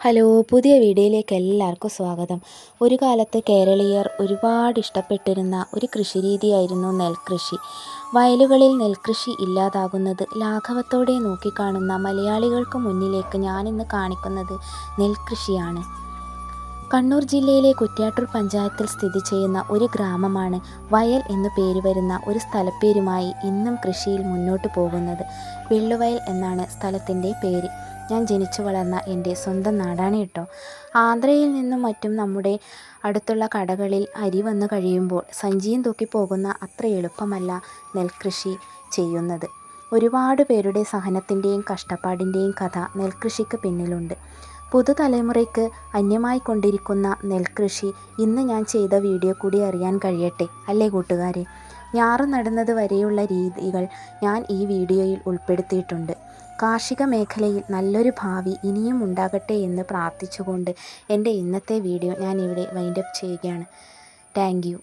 Hello, പുതിയ വീഡിയോയിലേക്ക് എല്ലാവർക്കും സ്വാഗതം. ഒരു കാലത്ത് കേരളീയർ ഒരുപാട് ഇഷ്ടപ്പെട്ടിരുന്ന ഒരു കൃഷിരീതിയായിരുന്നു നെൽകൃഷി. വയലുകളിൽ നെൽകൃഷി ഇല്ലാതാകുന്നത് ലാഘവത്തോടെ നോക്കിക്കാണുന്ന മലയാളികൾക്ക് മുന്നിലേക്ക് ഞാനിന്ന് കാണിക്കുന്നത് നെൽകൃഷിയാണ്. കണ്ണൂർ ജില്ലയിലെ കുറ്റ്യാട്ടൂർ പഞ്ചായത്തിൽ സ്ഥിതി ചെയ്യുന്ന ഒരു ഗ്രാമമാണ് വയൽ എന്നു പേര് വരുന്ന ഒരു സ്ഥലപ്പേരുമായി ഇന്നും കൃഷിയിൽ മുന്നോട്ട് പോകുന്നത്. വെള്ളുവയൽ എന്നാണ് സ്ഥലത്തിൻ്റെ പേര്. ഞാൻ ജനിച്ചു വളർന്ന എൻ്റെ സ്വന്തം നാടാണ് കേട്ടോ. ആന്ധ്രയിൽ നിന്നും മറ്റും നമ്മുടെ അടുത്തുള്ള കടകളിൽ അരി വന്നു കഴിയുമ്പോൾ സഞ്ചിയും തൂക്കി പോകുന്ന അത്ര എളുപ്പമല്ല നെൽകൃഷി ചെയ്യുന്നത്. ഒരുപാട് പേരുടെ സഹനത്തിൻ്റെയും കഷ്ടപ്പാടിൻ്റെയും കഥ നെൽകൃഷിക്ക് പിന്നിലുണ്ട്. പുതുതലമുറയ്ക്ക് അന്യമായി കൊണ്ടിരിക്കുന്ന നെൽകൃഷി ഇന്ന് ഞാൻ ചെയ്ത വീഡിയോ കൂടി അറിയാൻ കഴിയട്ടെ അല്ലേ കൂട്ടുകാരെ. ഞാറ് നടുന്നത് വരെയുള്ള രീതികൾ ഞാൻ ഈ വീഡിയോയിൽ ഉൾപ്പെടുത്തിയിട്ടുണ്ട്. കാർഷിക മേഖലയിൽ നല്ലൊരു ഭാവി ഇനിയും ഉണ്ടാകട്ടെ എന്ന് പ്രാർത്ഥിച്ചുകൊണ്ട് എൻ്റെ ഇന്നത്തെ വീഡിയോ ഞാൻ ഇവിടെ വൈൻഡപ്പ് ചെയ്യുകയാണ്. Thank you.